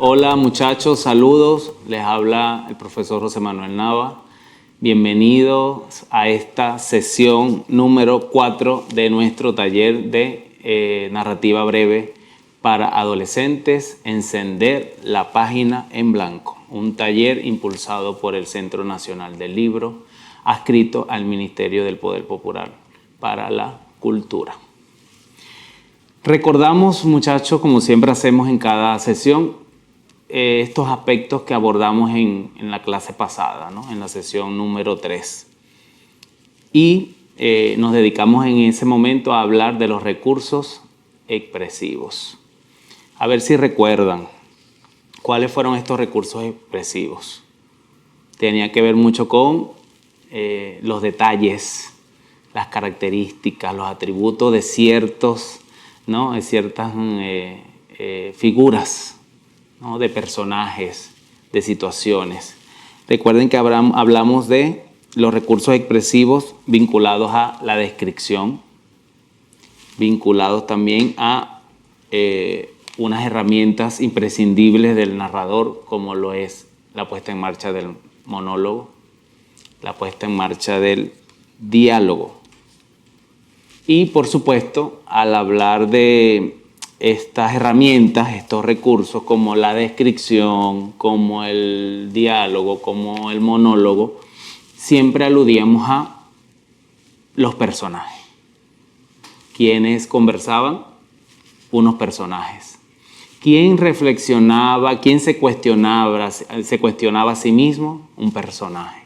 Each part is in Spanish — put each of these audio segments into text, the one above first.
Hola muchachos, saludos. Les habla el profesor José Manuel Nava. Bienvenidos a esta sesión número 4 de nuestro taller de narrativa breve para adolescentes, Encender la página en blanco. Un taller impulsado por el Centro Nacional del Libro, adscrito al Ministerio del Poder Popular para la Cultura. Recordamos, muchachos, como siempre hacemos en cada sesión, estos aspectos que abordamos en la clase pasada, ¿no? En la sesión número 3. Y nos dedicamos en ese momento a hablar de los recursos expresivos. A ver si recuerdan cuáles fueron estos recursos expresivos. Tenía que ver mucho con los detalles, las características, los atributos de ciertas figuras, ¿no? De personajes, de situaciones. Recuerden que hablamos de los recursos expresivos vinculados a la descripción, vinculados también a unas herramientas imprescindibles del narrador, como lo es la puesta en marcha del monólogo, la puesta en marcha del diálogo. Y por supuesto, al hablar de estas herramientas, estos recursos como la descripción, como el diálogo, como el monólogo, siempre aludíamos a los personajes. ¿Quiénes conversaban? Unos personajes. ¿Quién reflexionaba? ¿Quién se cuestionaba a sí mismo? Un personaje.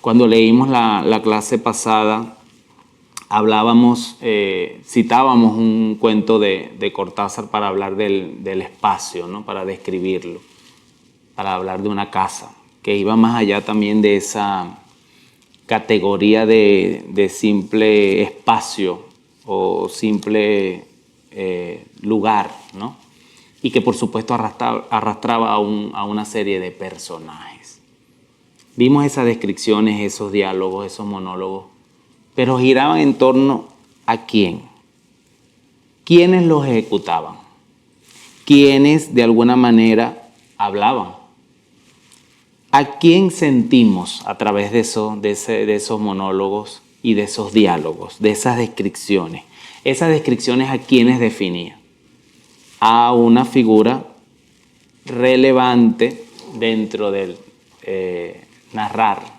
Cuando leímos la clase pasada, citábamos un cuento de Cortázar para hablar del espacio, ¿no? Para describirlo, para hablar de una casa, que iba más allá también de esa categoría de simple espacio o simple lugar, ¿no? Y que por supuesto arrastraba a una serie de personajes. Vimos esas descripciones, esos diálogos, esos monólogos, pero giraban en torno a quién. ¿Quiénes los ejecutaban? ¿Quiénes de alguna manera hablaban? ¿A quién sentimos a través de esos monólogos y de esos diálogos, de esas descripciones? Esas descripciones, ¿a quiénes definían? A una figura relevante dentro del narrar,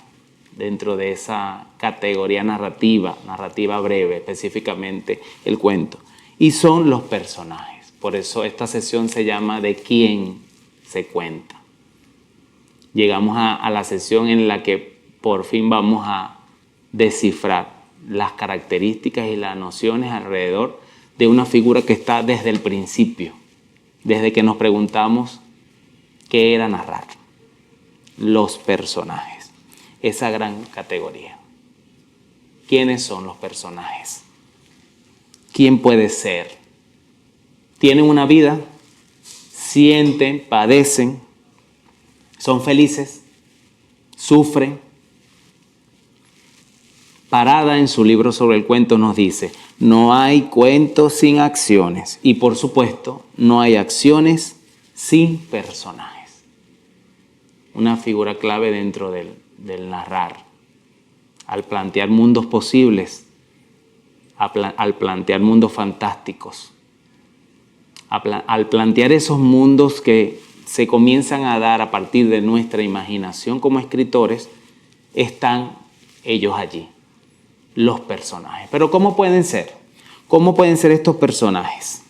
dentro de esa categoría narrativa breve, específicamente el cuento. Y son los personajes. Por eso esta sesión se llama ¿De quién se cuenta? Llegamos a la sesión en la que por fin vamos a descifrar las características y las nociones alrededor de una figura que está desde el principio, desde que nos preguntamos qué era narrar. Los personajes. Esa gran categoría. ¿Quiénes son los personajes? ¿Quién puede ser? ¿Tienen una vida? ¿Sienten? ¿Padecen? ¿Son felices? ¿Sufren? Parada en su libro sobre el cuento nos dice: no hay cuentos sin acciones y por supuesto no hay acciones sin personajes. Una figura clave dentro del narrar, al plantear mundos posibles, al plantear mundos fantásticos, al plantear esos mundos que se comienzan a dar a partir de nuestra imaginación como escritores, están ellos allí, los personajes. Pero ¿cómo pueden ser? ¿Cómo pueden ser estos personajes?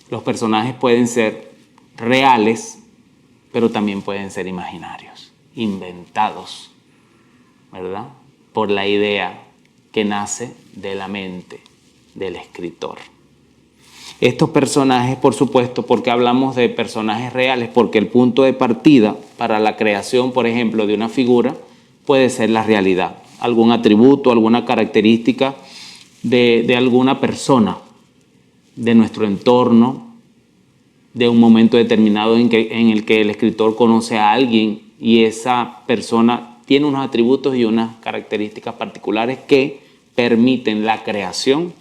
Los personajes pueden ser reales, pero también pueden ser imaginarios, inventados, ¿verdad? Por la idea que nace de la mente del escritor. Estos personajes, por supuesto, porque hablamos de personajes reales, porque el punto de partida para la creación, por ejemplo, de una figura puede ser la realidad, algún atributo, alguna característica de alguna persona, de nuestro entorno, de un momento determinado en el que el escritor conoce a alguien y esa persona tiene unos atributos y unas características particulares que permiten la creación,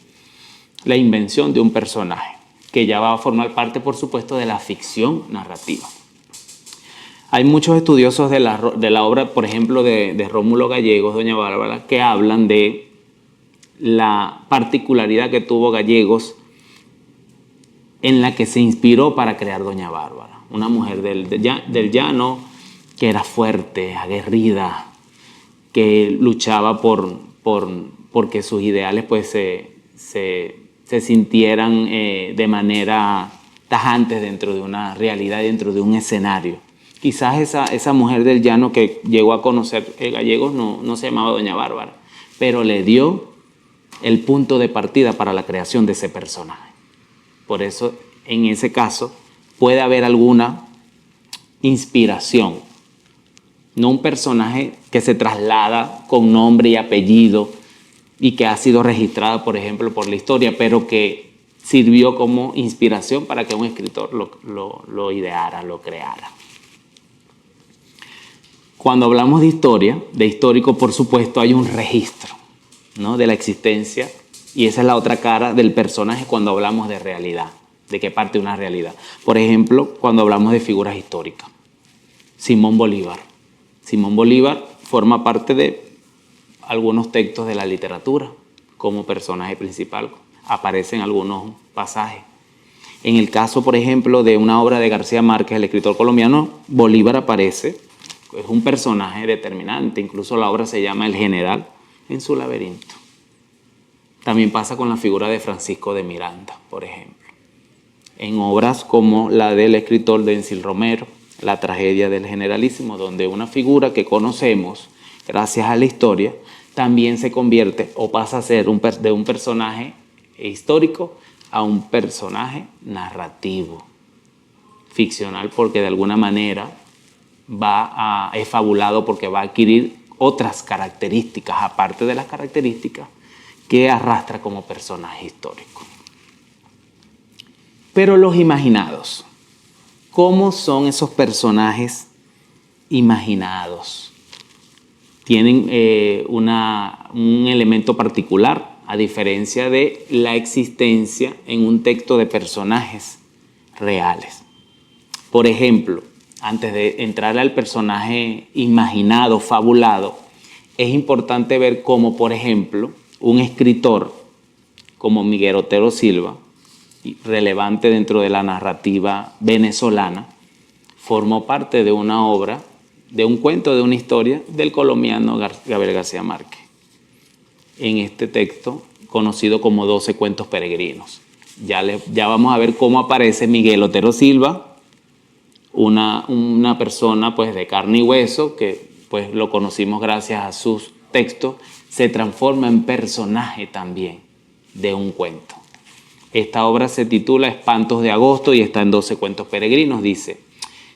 la invención de un personaje que ya va a formar parte, por supuesto, de la ficción narrativa. Hay muchos estudiosos de la obra, por ejemplo, de Rómulo Gallegos, Doña Bárbara, que hablan de la particularidad que tuvo Gallegos en la que se inspiró para crear Doña Bárbara. Una mujer del llano que era fuerte, aguerrida, que luchaba porque sus ideales pues, se sintieran de manera tajante dentro de una realidad, dentro de un escenario. Quizás esa mujer del llano que llegó a conocer Gallegos no se llamaba Doña Bárbara, pero le dio el punto de partida para la creación de ese personaje. Por eso, en ese caso, puede haber alguna inspiración. No un personaje que se traslada con nombre y apellido y que ha sido registrado, por ejemplo, por la historia, pero que sirvió como inspiración para que un escritor lo ideara, lo creara. Cuando hablamos de historia, de histórico, por supuesto, hay un registro, ¿no?, de la existencia, y esa es la otra cara del personaje cuando hablamos de realidad, de qué parte de una realidad. Por ejemplo, cuando hablamos de figuras históricas. Simón Bolívar. Simón Bolívar forma parte de algunos textos de la literatura como personaje principal. Aparecen algunos pasajes. En el caso, por ejemplo, de una obra de García Márquez, el escritor colombiano, Bolívar aparece, es un personaje determinante. Incluso la obra se llama El General en su laberinto. También pasa con la figura de Francisco de Miranda, por ejemplo. En obras como la del escritor Denzil Romero, La tragedia del Generalísimo, donde una figura que conocemos gracias a la historia también se convierte o pasa a ser de un personaje histórico a un personaje narrativo, ficcional, porque de alguna manera es fabulado porque va a adquirir otras características, aparte de las características que arrastra como personaje histórico. Pero los imaginados, ¿cómo son esos personajes imaginados? Tienen un elemento particular, a diferencia de la existencia en un texto de personajes reales. Por ejemplo, antes de entrar al personaje imaginado, fabulado, es importante ver cómo, por ejemplo, un escritor como Miguel Otero Silva, relevante dentro de la narrativa venezolana, formó parte de una obra, de un cuento, de una historia del colombiano Gabriel García Márquez. En este texto, conocido como 12 cuentos peregrinos. Ya vamos a ver cómo aparece Miguel Otero Silva, una persona pues, de carne y hueso, que pues, lo conocimos gracias a sus textos, se transforma en personaje también de un cuento. Esta obra se titula Espantos de Agosto y está en 12 cuentos peregrinos. Dice: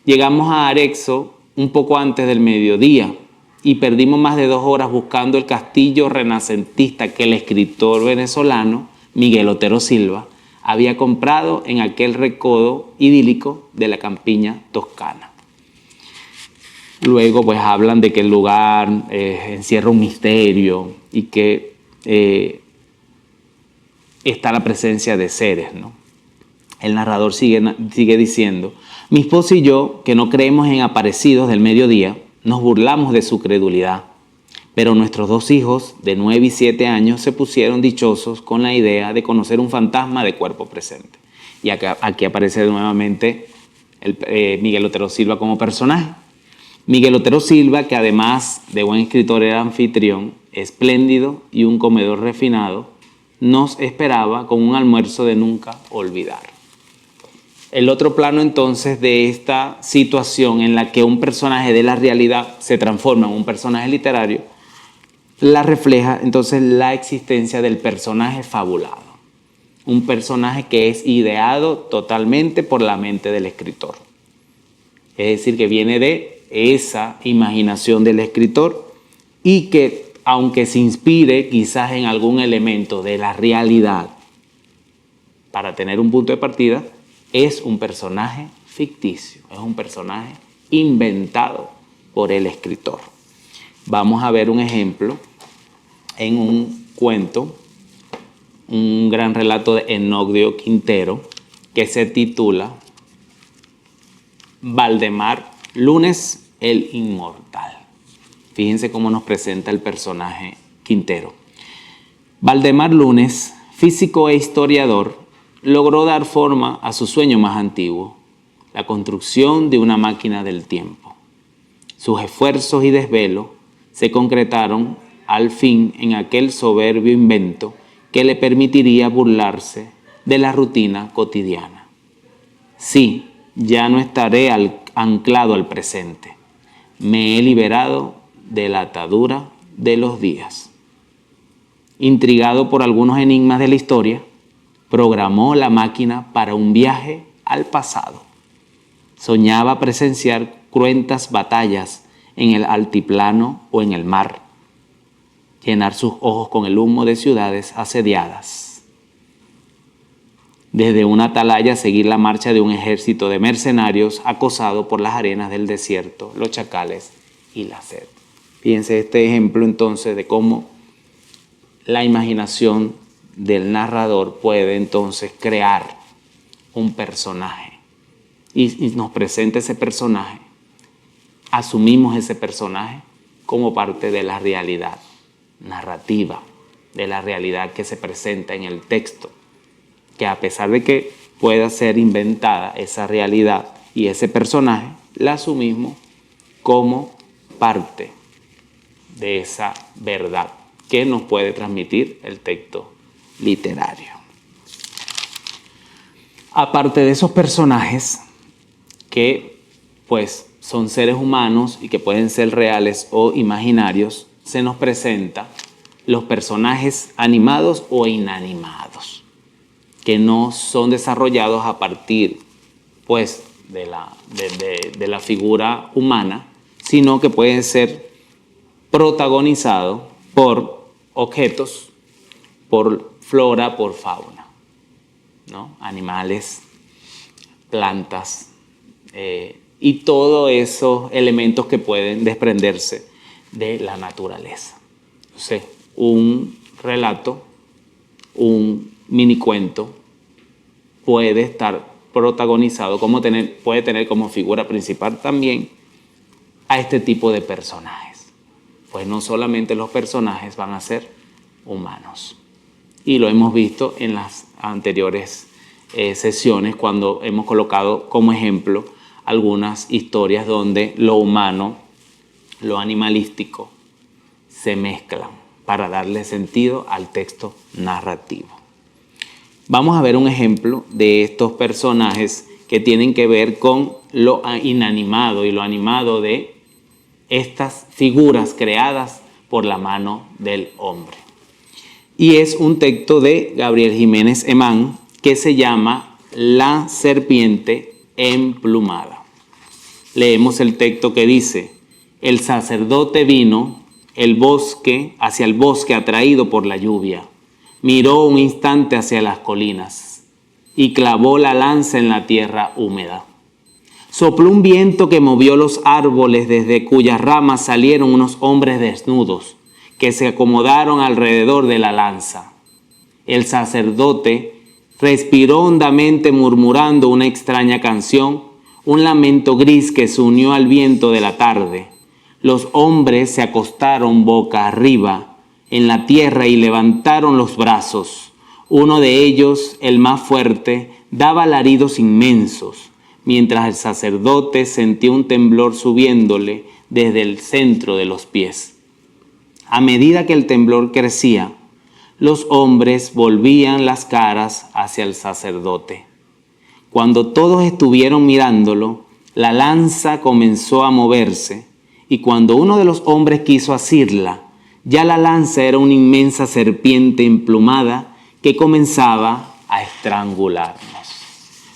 llegamos a Arexo un poco antes del mediodía y perdimos más de 2 horas buscando el castillo renacentista que el escritor venezolano Miguel Otero Silva había comprado en aquel recodo idílico de la campiña toscana. Luego pues hablan de que el lugar encierra un misterio y que está la presencia de seres, ¿no? El narrador sigue diciendo: mi esposo y yo, que no creemos en aparecidos del mediodía, nos burlamos de su credulidad, pero nuestros 2 hijos de 9 y 7 años se pusieron dichosos con la idea de conocer un fantasma de cuerpo presente. Y aquí aparece nuevamente Miguel Otero Silva como personaje. Miguel Otero Silva, que además de buen escritor era anfitrión, espléndido y un comedor refinado, nos esperaba con un almuerzo de nunca olvidar. El otro plano entonces de esta situación en la que un personaje de la realidad se transforma en un personaje literario, la refleja entonces la existencia del personaje fabulado. Un personaje que es ideado totalmente por la mente del escritor. Es decir, que viene de esa imaginación del escritor y que, aunque se inspire quizás en algún elemento de la realidad para tener un punto de partida, es un personaje ficticio, es un personaje inventado por el escritor. Vamos a ver un ejemplo en un cuento, un gran relato de Enodio Quintero, que se titula Valdemar Lunes el Inmortal. Fíjense cómo nos presenta el personaje Quintero. Valdemar Lunes, físico e historiador, logró dar forma a su sueño más antiguo, la construcción de una máquina del tiempo. Sus esfuerzos y desvelos se concretaron al fin en aquel soberbio invento que le permitiría burlarse de la rutina cotidiana. Sí, ya no estaré anclado al presente. Me he liberado de la atadura de los días. Intrigado por algunos enigmas de la historia, programó la máquina para un viaje al pasado. Soñaba presenciar cruentas batallas en el altiplano o en el mar, llenar sus ojos con el humo de ciudades asediadas. Desde una atalaya seguir la marcha de un ejército de mercenarios acosado por las arenas del desierto, los chacales y la sed. Fíjense este ejemplo entonces de cómo la imaginación del narrador puede entonces crear un personaje y nos presenta ese personaje. Asumimos ese personaje como parte de la realidad narrativa, de la realidad que se presenta en el texto, que a pesar de que pueda ser inventada esa realidad y ese personaje, la asumimos como parte de esa verdad que nos puede transmitir el texto literario. Aparte de esos personajes que pues son seres humanos y que pueden ser reales o imaginarios, se nos presenta los personajes animados o inanimados, que no son desarrollados a partir pues de la figura humana, sino que pueden ser protagonizados por objetos, por flora, por fauna, ¿no? Animales, plantas y todos esos elementos que pueden desprenderse de la naturaleza. Entonces, un relato, un minicuento puede estar protagonizado, puede tener como figura principal también a este tipo de personajes. Pues no solamente los personajes van a ser humanos. Y lo hemos visto en las anteriores sesiones cuando hemos colocado como ejemplo algunas historias donde lo humano, lo animalístico, se mezclan para darle sentido al texto narrativo. Vamos a ver un ejemplo de estos personajes que tienen que ver con lo inanimado y lo animado de estas figuras creadas por la mano del hombre. Y es un texto de Gabriel Jiménez Emán que se llama La serpiente emplumada. Leemos el texto que dice: el sacerdote vino hacia el bosque atraído por la lluvia. Miró un instante hacia las colinas y clavó la lanza en la tierra húmeda. Sopló un viento que movió los árboles, desde cuyas ramas salieron unos hombres desnudos que se acomodaron alrededor de la lanza. El sacerdote respiró hondamente, murmurando una extraña canción, un lamento gris que se unió al viento de la tarde. Los hombres se acostaron boca arriba en la tierra y levantaron los brazos. Uno de ellos, el más fuerte, daba alaridos inmensos, mientras el sacerdote sentía un temblor subiéndole desde el centro de los pies. A medida que el temblor crecía, los hombres volvían las caras hacia el sacerdote. Cuando todos estuvieron mirándolo, la lanza comenzó a moverse, y cuando uno de los hombres quiso asirla, ya la lanza era una inmensa serpiente emplumada que comenzaba a estrangularnos.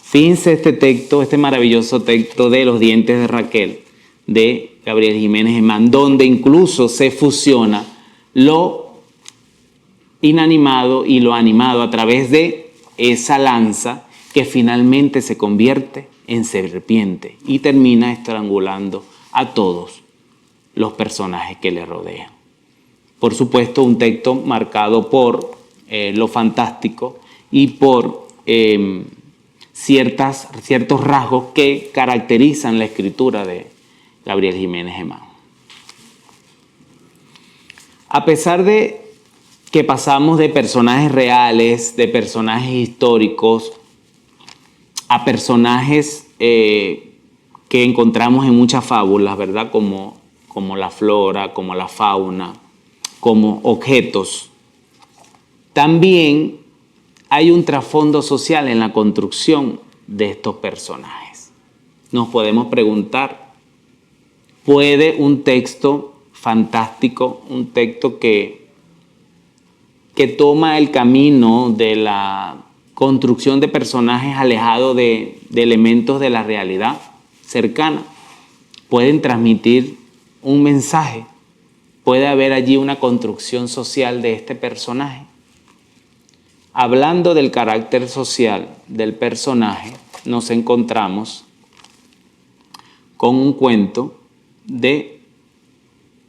Fíjense este texto, este maravilloso texto de Los dientes de Raquel, de Gabriel Jiménez Emán, donde incluso se fusiona lo inanimado y lo animado a través de esa lanza que finalmente se convierte en serpiente y termina estrangulando a todos los personajes que le rodean. Por supuesto, un texto marcado por lo fantástico y por ciertos rasgos que caracterizan la escritura de Gabriel Jiménez Germán. A pesar de que pasamos de personajes reales, de personajes históricos, a personajes que encontramos en muchas fábulas, ¿verdad? Como la flora, como la fauna, como objetos. También hay un trasfondo social en la construcción de estos personajes. Nos podemos preguntar, ¿puede un texto fantástico, un texto que toma el camino de la construcción de personajes alejados de elementos de la realidad cercana, pueden transmitir un mensaje? ¿Puede haber allí una construcción social de este personaje? Hablando del carácter social del personaje, nos encontramos con un cuento de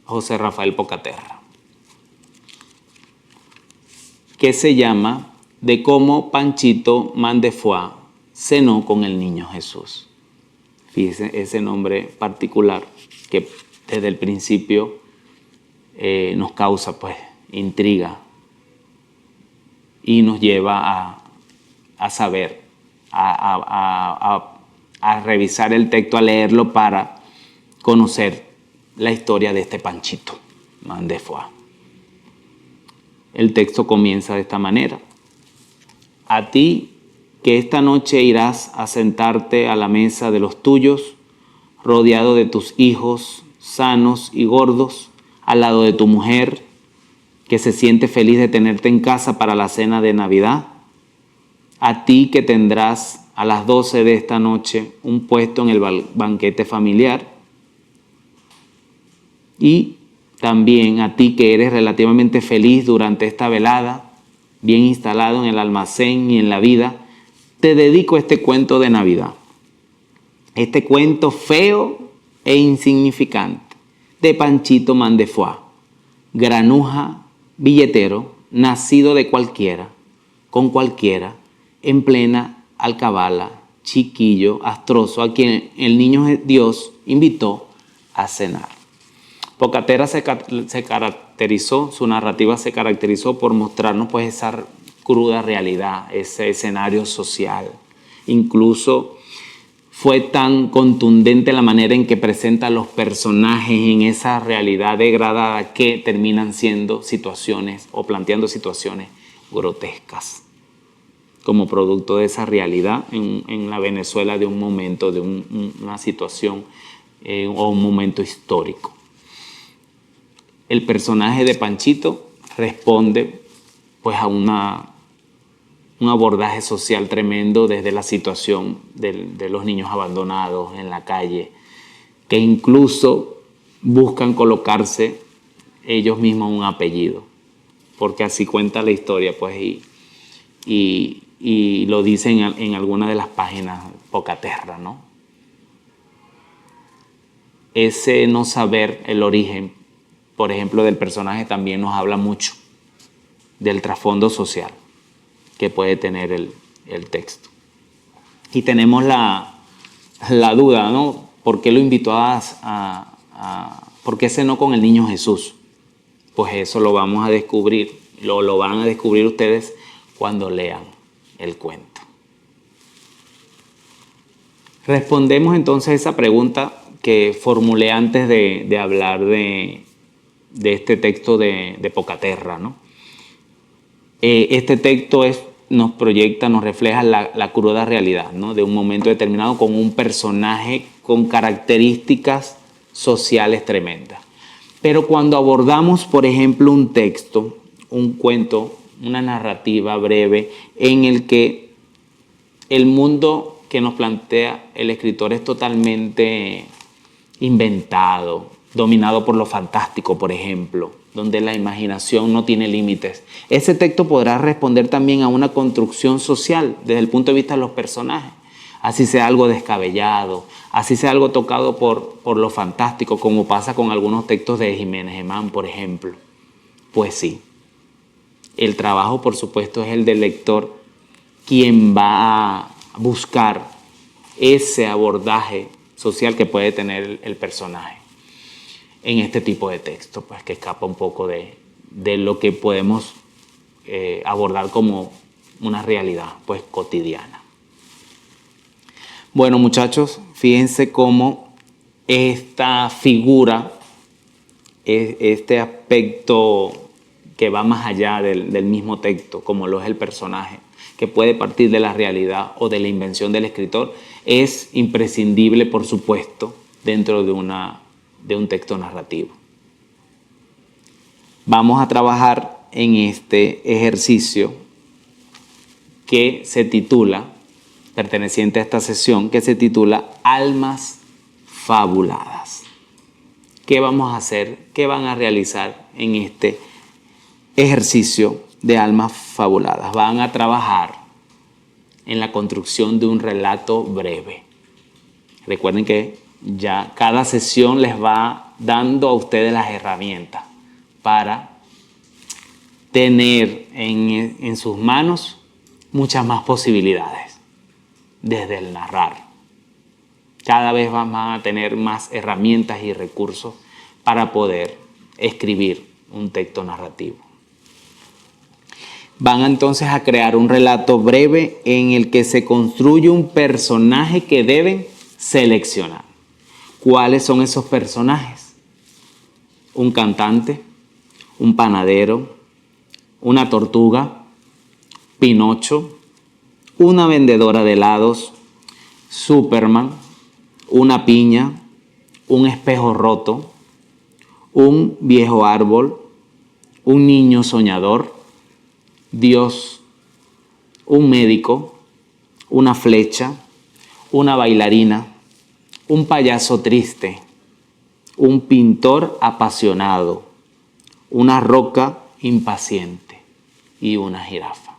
José Rafael Pocaterra, que se llama De cómo Panchito Mandefua cenó con el niño Jesús. Fíjense ese nombre particular que desde el principio nos causa pues intriga y nos lleva a saber, a revisar el texto, a leerlo para conocer la historia de este Panchito Mandefua. El texto comienza de esta manera. A ti que esta noche irás a sentarte a la mesa de los tuyos, rodeado de tus hijos sanos y gordos, al lado de tu mujer, que se siente feliz de tenerte en casa para la cena de Navidad. A ti que tendrás a las 12 de esta noche un puesto en el banquete familiar. Y también a ti que eres relativamente feliz durante esta velada, bien instalado en el almacén y en la vida, te dedico este cuento de Navidad. Este cuento feo e insignificante de Panchito Mandefua, granuja, billetero, nacido de cualquiera, con cualquiera, en plena alcabala, chiquillo, astroso, a quien el niño Dios invitó a cenar. Pocaterra se caracterizó, su narrativa se caracterizó por mostrarnos pues esa cruda realidad, ese escenario social. Incluso fue tan contundente la manera en que presenta a los personajes en esa realidad degradada que terminan siendo situaciones o planteando situaciones grotescas como producto de esa realidad en la Venezuela de un momento, de una situación o un momento histórico. El personaje de Panchito responde pues a un abordaje social tremendo desde la situación de los niños abandonados en la calle, que incluso buscan colocarse ellos mismos un apellido, porque así cuenta la historia, pues, y lo dicen en alguna de las páginas Pocaterra, ¿no? Ese no saber el origen, por ejemplo, del personaje también nos habla mucho del trasfondo social que puede tener el texto. Y tenemos la duda, ¿no? ¿Por qué lo invitó por qué cenó con el niño Jesús? Pues eso lo vamos a descubrir, lo van a descubrir ustedes cuando lean el cuento. Respondemos entonces a esa pregunta que formulé antes de hablar de este texto de Pocaterra, ¿no? Este texto nos proyecta, nos refleja la cruda realidad, ¿no? De un momento determinado con un personaje con características sociales tremendas. Pero cuando abordamos, por ejemplo, un texto, un cuento, una narrativa breve en el que el mundo que nos plantea el escritor es totalmente inventado, dominado por lo fantástico, por ejemplo, donde la imaginación no tiene límites. Ese texto podrá responder también a una construcción social desde el punto de vista de los personajes. Así sea algo descabellado, así sea algo tocado por lo fantástico, como pasa con algunos textos de Jiménez Germán, por ejemplo. Pues sí, el trabajo, por supuesto, es el del lector, quien va buscar ese abordaje social que puede tener el personaje en este tipo de texto, pues que escapa un poco de lo que podemos abordar como una realidad pues cotidiana. Bueno, muchachos, fíjense cómo esta figura, este aspecto que va más allá del mismo texto, como lo es el personaje, que puede partir de la realidad o de la invención del escritor, es imprescindible, por supuesto, dentro de un texto narrativo. Vamos a trabajar en este ejercicio que se titula, perteneciente a esta sesión, que se titula Almas Fabuladas. ¿Qué vamos a hacer? ¿Qué van a realizar en este ejercicio de almas fabuladas? Van a trabajar en la construcción de un relato breve. Recuerden que ya cada sesión les va dando a ustedes las herramientas para tener en sus manos muchas más posibilidades desde el narrar. Cada vez van a tener más herramientas y recursos para poder escribir un texto narrativo. Van entonces a crear un relato breve en el que se construye un personaje que deben seleccionar. ¿Cuáles son esos personajes? Un cantante, un panadero, una tortuga, Pinocho, una vendedora de helados, Superman, una piña, un espejo roto, un viejo árbol, un niño soñador, Dios, un médico, una flecha, una bailarina, un payaso triste, un pintor apasionado, una roca impaciente y una jirafa.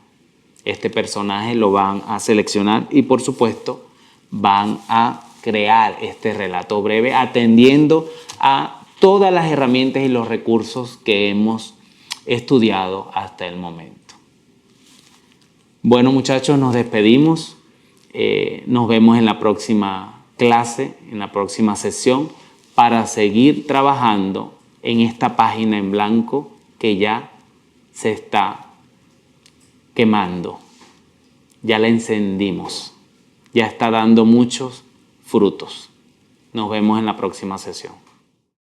Este personaje lo van a seleccionar y, por supuesto, van a crear este relato breve atendiendo a todas las herramientas y los recursos que hemos estudiado hasta el momento. Bueno, muchachos, nos despedimos. Nos vemos en la próxima clase, en la próxima sesión, para seguir trabajando en esta página en blanco que ya se está quemando. Ya la encendimos. Ya está dando muchos frutos. Nos vemos en la próxima sesión.